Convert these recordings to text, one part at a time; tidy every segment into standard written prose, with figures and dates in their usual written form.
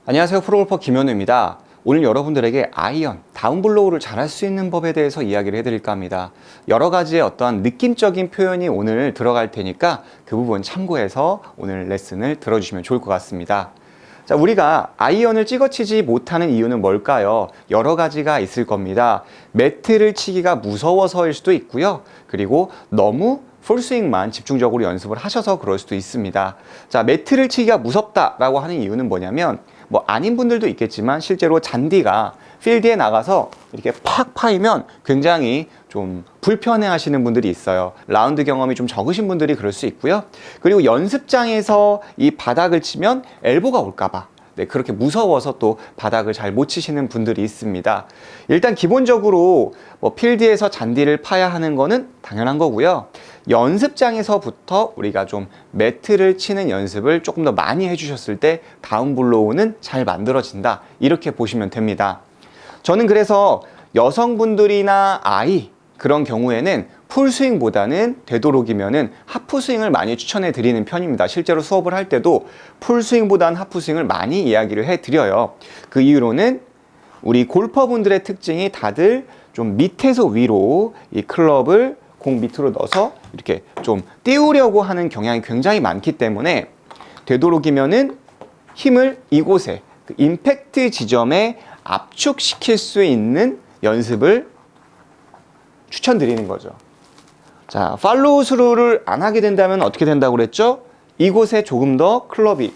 안녕하세요. 프로골퍼 김현우입니다. 오늘 여러분들에게 아이언, 다운블로우를 잘할 수 있는 법에 대해서 이야기를 해드릴까 합니다. 여러 가지의 어떠한 느낌적인 표현이 오늘 들어갈 테니까 그 부분 참고해서 오늘 레슨을 들어주시면 좋을 것 같습니다. 자, 우리가 아이언을 찍어치지 못하는 이유는 뭘까요? 여러 가지가 있을 겁니다. 매트를 치기가 무서워서일 수도 있고요. 그리고 너무 풀스윙만 집중적으로 연습을 하셔서 그럴 수도 있습니다. 자, 매트를 치기가 무섭다라고 하는 이유는 뭐냐면 아닌 분들도 있겠지만 실제로 잔디가 필드에 나가서 이렇게 팍 파이면 굉장히 좀 불편해 하시는 분들이 있어요. 라운드 경험이 좀 적으신 분들이 그럴 수 있고요. 그리고 연습장에서 이 바닥을 치면 엘보가 올까봐 그렇게 무서워서 또 바닥을 잘 못 치시는 분들이 있습니다. 일단 기본적으로 필드에서 잔디를 파야 하는 거는 당연한 거고요. 연습장에서부터 우리가 좀 매트를 치는 연습을 조금 더 많이 해주셨을 때 다운블로우는 잘 만들어진다, 이렇게 보시면 됩니다. 저는 그래서 여성분들이나 아이 그런 경우에는 풀스윙보다는 되도록이면은 하프스윙을 많이 추천해 드리는 편입니다. 실제로 수업을 할 때도 풀스윙보다는 하프스윙을 많이 이야기를 해 드려요. 그 이유로는 우리 골퍼분들의 특징이 다들 좀 밑에서 위로 이 클럽을 공 밑으로 넣어서 이렇게 좀 띄우려고 하는 경향이 굉장히 많기 때문에 되도록이면은 힘을 이곳에 그 임팩트 지점에 압축시킬 수 있는 연습을 추천드리는 거죠. 자, 팔로우 스루를 안 하게 된다면 어떻게 된다고 그랬죠? 이곳에 조금 더 클럽이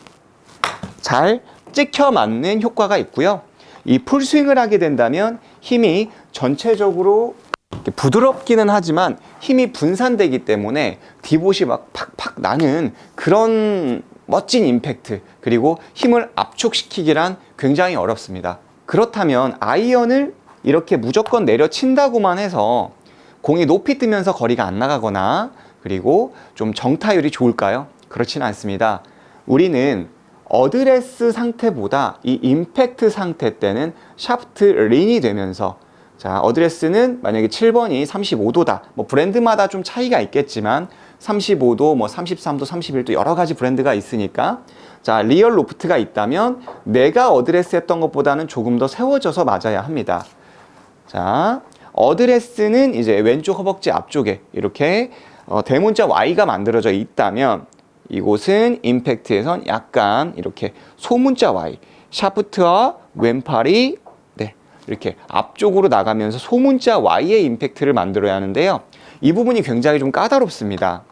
잘 찍혀 맞는 효과가 있고요. 이 풀스윙을 하게 된다면 힘이 전체적으로 이렇게 부드럽기는 하지만 힘이 분산되기 때문에 디봇이 막 팍팍 나는 그런 멋진 임팩트, 그리고 힘을 압축시키기란 굉장히 어렵습니다. 그렇다면 아이언을 이렇게 무조건 내려친다고만 해서 공이 높이 뜨면서 거리가 안 나가거나 그리고 좀 정타율이 좋을까요? 그렇지는 않습니다. 우리는 어드레스 상태보다 이 임팩트 상태 때는 샤프트 린이 되면서, 자, 어드레스는 만약에 7번이 35도다. 브랜드마다 좀 차이가 있겠지만 35도, 33도, 31도 여러 가지 브랜드가 있으니까, 자, 리얼 로프트가 있다면 내가 어드레스 했던 것보다는 조금 더 세워져서 맞아야 합니다. 자, 어드레스는 이제 왼쪽 허벅지 앞쪽에 이렇게 대문자 Y가 만들어져 있다면 이곳은 임팩트에선 약간 이렇게 소문자 Y, 샤프트와 왼팔이 이렇게 앞쪽으로 나가면서 소문자 Y의 임팩트를 만들어야 하는데요. 이 부분이 굉장히 좀 까다롭습니다.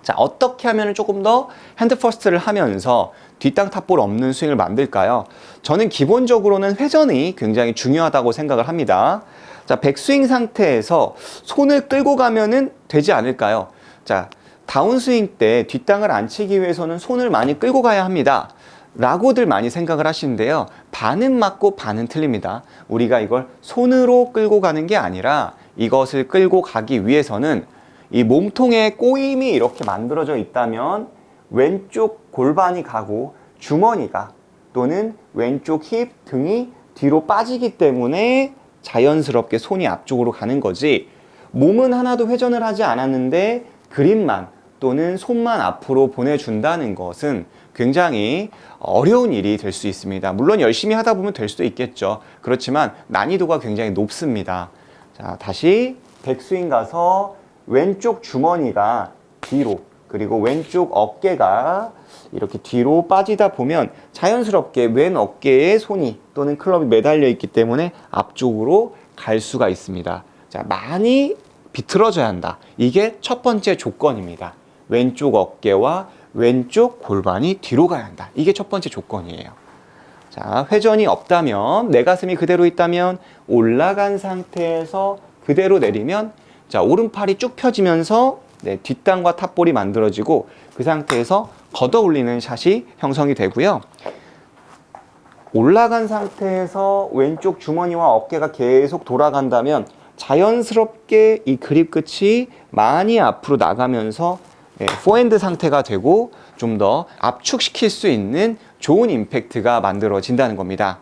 자, 어떻게 하면 조금 더 핸드 퍼스트를 하면서 뒷땅 탑볼 없는 스윙을 만들까요? 저는 기본적으로는 회전이 굉장히 중요하다고 생각을 합니다. 자, 백스윙 상태에서 손을 끌고 가면은 되지 않을까요? 자, 다운스윙 때 뒷땅을 안 치기 위해서는 손을 많이 끌고 가야 합니다. 라고들 많이 생각을 하시는데요. 반은 맞고 반은 틀립니다. 우리가 이걸 손으로 끌고 가는 게 아니라 이것을 끌고 가기 위해서는 이 몸통에 꼬임이 이렇게 만들어져 있다면 왼쪽 골반이 가고 주머니가 또는 왼쪽 힙, 등이 뒤로 빠지기 때문에 자연스럽게 손이 앞쪽으로 가는 거지, 몸은 하나도 회전을 하지 않았는데 그립만 또는 손만 앞으로 보내준다는 것은 굉장히 어려운 일이 될 수 있습니다. 물론 열심히 하다 보면 될 수도 있겠죠. 그렇지만 난이도가 굉장히 높습니다. 자, 다시 백스윙 가서 왼쪽 주머니가 뒤로, 그리고 왼쪽 어깨가 이렇게 뒤로 빠지다 보면 자연스럽게 왼 어깨에 손이 또는 클럽이 매달려 있기 때문에 앞쪽으로 갈 수가 있습니다. 자, 많이 비틀어져야 한다. 이게 첫 번째 조건입니다. 왼쪽 어깨와 왼쪽 골반이 뒤로 가야 한다. 이게 첫 번째 조건이에요. 자, 회전이 없다면, 내 가슴이 그대로 있다면 올라간 상태에서 그대로 내리면, 자, 오른팔이 쭉 펴지면서 뒷땅과 탑볼이 만들어지고 그 상태에서 걷어 올리는 샷이 형성이 되고요. 올라간 상태에서 왼쪽 주머니와 어깨가 계속 돌아간다면 자연스럽게 이 그립 끝이 많이 앞으로 나가면서 포핸드 상태가 되고 좀 더 압축시킬 수 있는 좋은 임팩트가 만들어진다는 겁니다.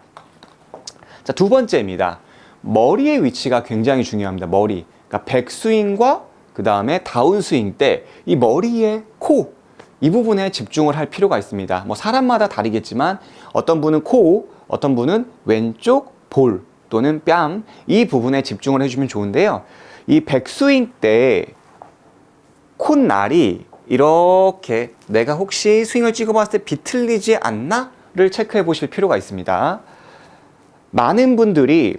자, 두 번째입니다. 머리의 위치가 굉장히 중요합니다. 머리. 그러니까 백스윙과 그 다음에 다운스윙 때 이 머리의 코, 이 부분에 집중을 할 필요가 있습니다. 뭐 사람마다 다르겠지만 어떤 분은 코, 어떤 분은 왼쪽 볼 또는 뺨, 이 부분에 집중을 해주면 좋은데요. 이 백스윙 때 콧날이 이렇게 내가 혹시 스윙을 찍어봤을 때 비틀리지 않나를 체크해 보실 필요가 있습니다. 많은 분들이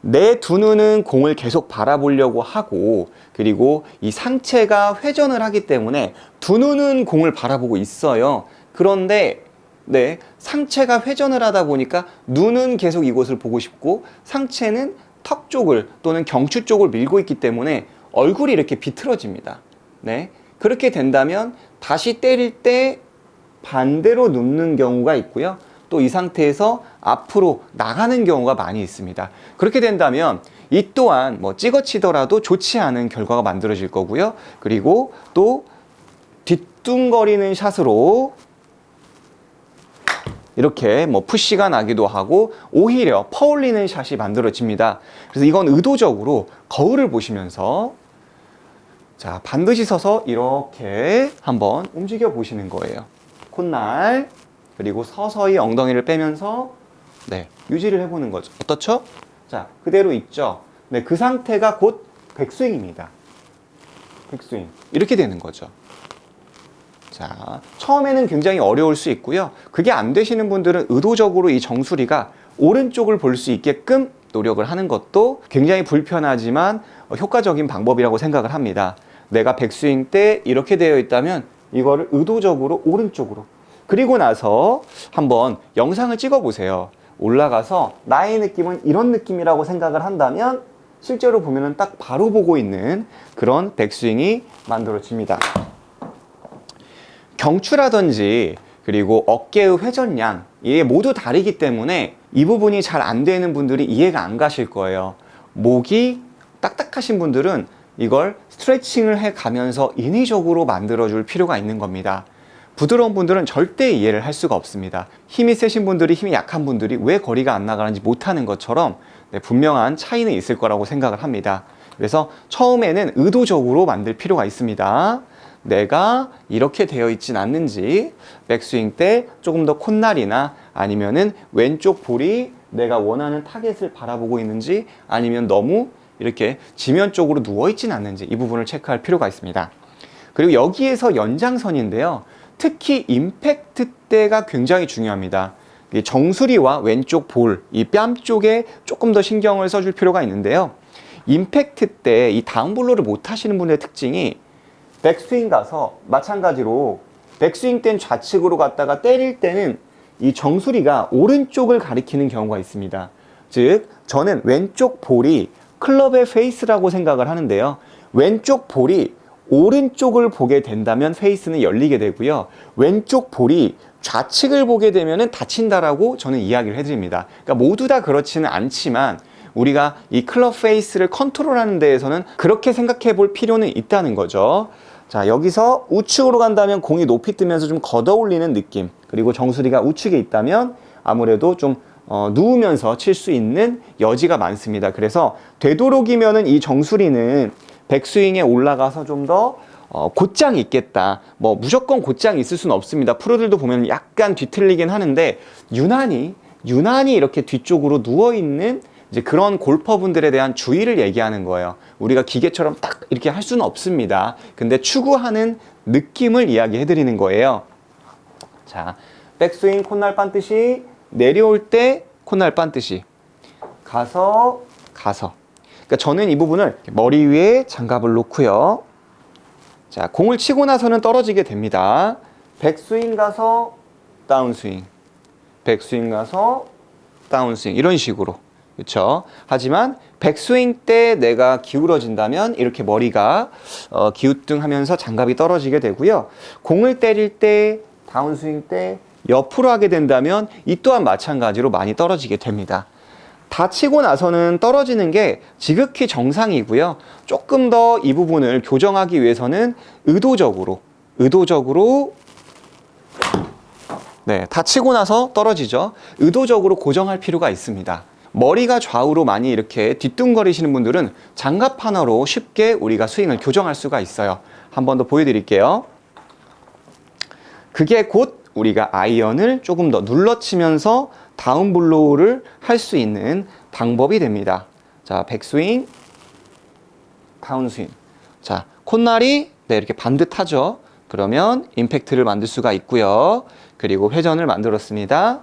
내 두 눈은 공을 계속 바라보려고 하고, 그리고 이 상체가 회전을 하기 때문에 두 눈은 공을 바라보고 있어요. 그런데 상체가 회전을 하다 보니까 눈은 계속 이곳을 보고 싶고 상체는 턱 쪽을 또는 경추 쪽을 밀고 있기 때문에 얼굴이 이렇게 비틀어집니다. 그렇게 된다면 다시 때릴 때 반대로 눕는 경우가 있고요. 또 이 상태에서 앞으로 나가는 경우가 많이 있습니다. 그렇게 된다면 이 또한 뭐 찍어치더라도 좋지 않은 결과가 만들어질 거고요. 그리고 또 뒤뚱거리는 샷으로 이렇게 뭐 푸시가 나기도 하고 오히려 퍼올리는 샷이 만들어집니다. 그래서 이건 의도적으로 거울을 보시면서 자, 반드시 서서 이렇게 한번 움직여 보시는 거예요. 콧날, 그리고 서서히 엉덩이를 빼면서 유지를 해보는 거죠. 어떻죠? 자, 그대로 있죠? 그 상태가 곧 백스윙입니다. 백스윙. 이렇게 되는 거죠. 자, 처음에는 굉장히 어려울 수 있고요. 그게 안 되시는 분들은 의도적으로 이 정수리가 오른쪽을 볼 수 있게끔 노력을 하는 것도 굉장히 불편하지만 효과적인 방법이라고 생각을 합니다. 내가 백스윙 때 이렇게 되어 있다면 이거를 의도적으로 오른쪽으로, 그리고 나서 한번 영상을 찍어 보세요. 올라가서 나의 느낌은 이런 느낌이라고 생각을 한다면 실제로 보면은 딱 바로 보고 있는 그런 백스윙이 만들어집니다. 경추라든지 그리고 어깨의 회전량, 이게 모두 다르기 때문에 이 부분이 잘 안 되는 분들이 이해가 안 가실 거예요. 목이 딱딱하신 분들은 이걸 스트레칭을 해 가면서 인위적으로 만들어줄 필요가 있는 겁니다. 부드러운 분들은 절대 이해를 할 수가 없습니다. 힘이 세신 분들이 힘이 약한 분들이 왜 거리가 안 나가는지 못하는 것처럼 분명한 차이는 있을 거라고 생각을 합니다. 그래서 처음에는 의도적으로 만들 필요가 있습니다. 내가 이렇게 되어 있진 않는지, 백스윙 때 조금 더 콧날이나 아니면은 왼쪽 볼이 내가 원하는 타겟을 바라보고 있는지, 아니면 너무 이렇게 지면 쪽으로 누워 있진 않는지, 이 부분을 체크할 필요가 있습니다. 그리고 여기에서 연장선인데요. 특히 임팩트 때가 굉장히 중요합니다. 정수리와 왼쪽 볼, 이 뺨 쪽에 조금 더 신경을 써줄 필요가 있는데요. 임팩트 때 이 다운블로를 못 하시는 분의 특징이 백스윙 가서 마찬가지로 백스윙 때는 좌측으로 갔다가 때릴 때는 이 정수리가 오른쪽을 가리키는 경우가 있습니다. 즉, 저는 왼쪽 볼이 클럽의 페이스라고 생각을 하는데요. 왼쪽 볼이 오른쪽을 보게 된다면 페이스는 열리게 되고요. 왼쪽 볼이 좌측을 보게 되면 다친다라고 저는 이야기를 해드립니다. 그러니까 모두 다 그렇지는 않지만 우리가 이 클럽 페이스를 컨트롤하는 데에서는 그렇게 생각해 볼 필요는 있다는 거죠. 자, 여기서 우측으로 간다면 공이 높이 뜨면서 좀 걷어올리는 느낌, 그리고 정수리가 우측에 있다면 아무래도 좀 누우면서 칠 수 있는 여지가 많습니다. 그래서 되도록이면은 이 정수리는 백스윙에 올라가서 좀 더 곧장이 있겠다. 뭐 무조건 곧장이 있을 수는 없습니다. 프로들도 보면 약간 뒤틀리긴 하는데 유난히 이렇게 뒤쪽으로 누워있는 이제 그런 골퍼분들에 대한 주의를 얘기하는 거예요. 우리가 기계처럼 딱 이렇게 할 수는 없습니다. 근데 추구하는 느낌을 이야기해 드리는 거예요. 자, 백스윙 콧날 빤듯이, 내려올 때 콧날 빤듯이, 가서. 그러니까 저는 이 부분을 머리 위에 장갑을 놓고요. 자, 공을 치고 나서는 떨어지게 됩니다. 백스윙 가서 다운스윙, 백스윙 가서 다운스윙, 이런 식으로. 그렇죠? 하지만 백스윙 때 내가 기울어진다면 이렇게 머리가 기우뚱하면서 장갑이 떨어지게 되고요. 공을 때릴 때, 다운스윙 때 옆으로 하게 된다면 이 또한 마찬가지로 많이 떨어지게 됩니다. 다 치고 나서는 떨어지는 게 지극히 정상이고요. 조금 더 이 부분을 교정하기 위해서는 의도적으로 다 치고 나서 떨어지죠. 의도적으로 고정할 필요가 있습니다. 머리가 좌우로 많이 이렇게 뒤뚱거리시는 분들은 장갑 하나로 쉽게 우리가 스윙을 교정할 수가 있어요. 한 번 더 보여드릴게요. 그게 곧 우리가 아이언을 조금 더 눌러치면서 다운블로우를 할 수 있는 방법이 됩니다. 자, 백스윙, 다운스윙. 자, 콧날이 네, 이렇게 반듯하죠. 그러면 임팩트를 만들 수가 있고요. 그리고 회전을 만들었습니다.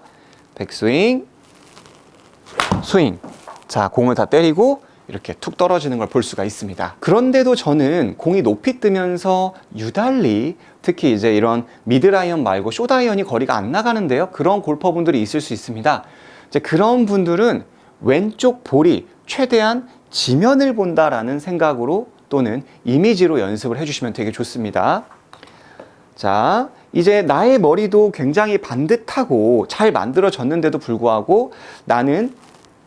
백스윙, 스윙. 자, 공을 다 때리고 이렇게 툭 떨어지는 걸 볼 수가 있습니다. 그런데도 저는 공이 높이 뜨면서 유달리 특히 이제 이런 미드라이언 말고 숏아이언이 거리가 안 나가는데요. 그런 골퍼분들이 있을 수 있습니다. 이제 그런 분들은 왼쪽 볼이 최대한 지면을 본다라는 생각으로 또는 이미지로 연습을 해주시면 되게 좋습니다. 자, 이제 나의 머리도 굉장히 반듯하고 잘 만들어졌는데도 불구하고 나는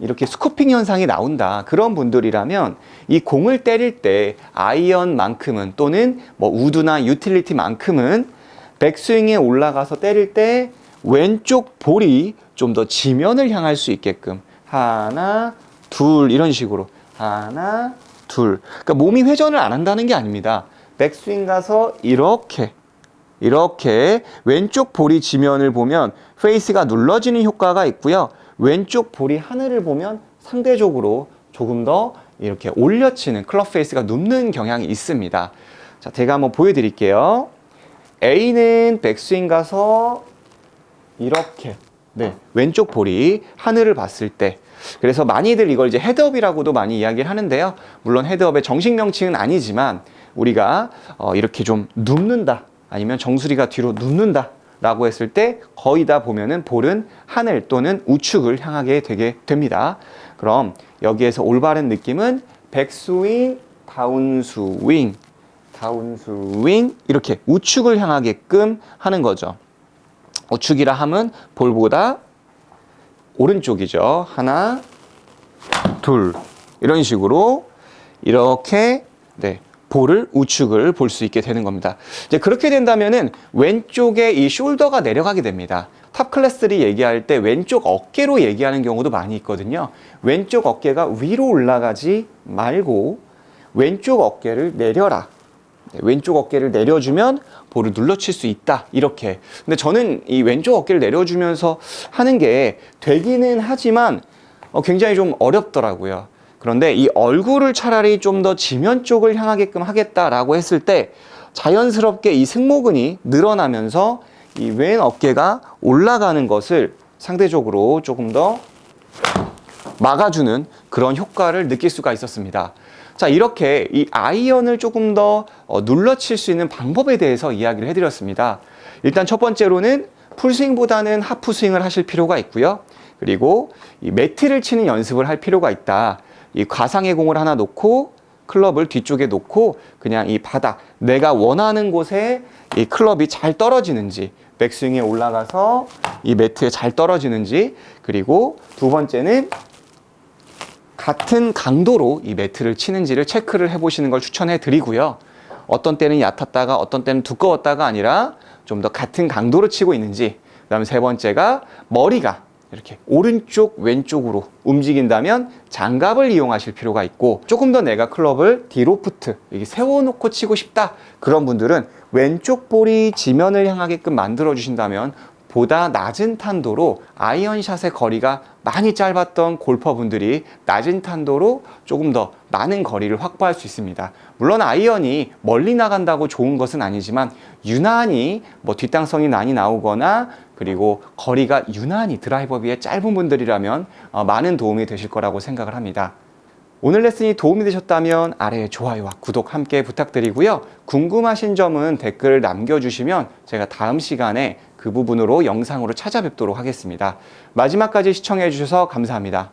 이렇게 스코핑 현상이 나온다. 그런 분들이라면 이 공을 때릴 때 아이언만큼은 또는 뭐 우드나 유틸리티만큼은 백스윙에 올라가서 때릴 때 왼쪽 볼이 좀 더 지면을 향할 수 있게끔 하나, 둘 이런 식으로 하나, 둘. 그러니까 몸이 회전을 안 한다는 게 아닙니다. 백스윙 가서 이렇게 왼쪽 볼이 지면을 보면 페이스가 눌러지는 효과가 있고요. 왼쪽 볼이 하늘을 보면 상대적으로 조금 더 이렇게 올려치는 클럽 페이스가 눕는 경향이 있습니다. 자, 제가 한번 보여드릴게요. A는 백스윙 가서 이렇게 네, 왼쪽 볼이 하늘을 봤을 때 그래서 많이들 이걸 이제 헤드업이라고도 많이 이야기를 하는데요. 물론 헤드업의 정식 명칭은 아니지만 우리가 이렇게 좀 눕는다 아니면 정수리가 뒤로 눕는다 라고 했을 때 거의 다 보면은 볼은 하늘 또는 우측을 향하게 되게 됩니다. 그럼 여기에서 올바른 느낌은 백스윙, 다운스윙, 다운스윙 이렇게 우측을 향하게끔 하는 거죠. 우측이라 함은 볼보다 오른쪽이죠. 하나, 둘 이런 식으로 이렇게 네. 볼을 우측을 볼 수 있게 되는 겁니다. 이제 그렇게 된다면은 왼쪽에 이 숄더가 내려가게 됩니다. 탑 클래스들이 얘기할 때 왼쪽 어깨로 얘기하는 경우도 많이 있거든요. 왼쪽 어깨가 위로 올라가지 말고 왼쪽 어깨를 내려라. 왼쪽 어깨를 내려주면 볼을 눌러칠 수 있다. 이렇게. 근데 저는 이 왼쪽 어깨를 내려주면서 하는 게 되기는 하지만 굉장히 좀 어렵더라고요. 그런데 이 얼굴을 차라리 좀 더 지면 쪽을 향하게끔 하겠다라고 했을 때 자연스럽게 이 승모근이 늘어나면서 이 왼 어깨가 올라가는 것을 상대적으로 조금 더 막아주는 그런 효과를 느낄 수가 있었습니다. 자, 이렇게 이 아이언을 조금 더 눌러칠 수 있는 방법에 대해서 이야기를 해드렸습니다. 일단 첫 번째로는 풀스윙보다는 하프스윙을 하실 필요가 있고요. 그리고 이 매트를 치는 연습을 할 필요가 있다. 이 가상의 공을 하나 놓고 클럽을 뒤쪽에 놓고 그냥 이 바닥 내가 원하는 곳에 이 클럽이 잘 떨어지는지 백스윙에 올라가서 이 매트에 잘 떨어지는지 그리고 두 번째는 같은 강도로 이 매트를 치는지를 체크를 해보시는 걸 추천해 드리고요. 어떤 때는 얕았다가 어떤 때는 두꺼웠다가 아니라 좀 더 같은 강도로 치고 있는지 그 다음에 세 번째가 머리가 이렇게 오른쪽 왼쪽으로 움직인다면 장갑을 이용하실 필요가 있고 조금 더 내가 클럽을 디로프트 이렇게 세워놓고 치고 싶다 그런 분들은 왼쪽 볼이 지면을 향하게끔 만들어 주신다면 보다 낮은 탄도로 아이언샷의 거리가 많이 짧았던 골퍼분들이 낮은 탄도로 조금 더 많은 거리를 확보할 수 있습니다. 물론 아이언이 멀리 나간다고 좋은 것은 아니지만 유난히 뭐 뒷땅성이 많이 나오거나 그리고 거리가 유난히 드라이버 비에 짧은 분들이라면 많은 도움이 되실 거라고 생각을 합니다. 오늘 레슨이 도움이 되셨다면 아래에 좋아요와 구독 함께 부탁드리고요. 궁금하신 점은 댓글을 남겨주시면 제가 다음 시간에 그 부분으로 영상으로 찾아뵙도록 하겠습니다. 마지막까지 시청해 주셔서 감사합니다.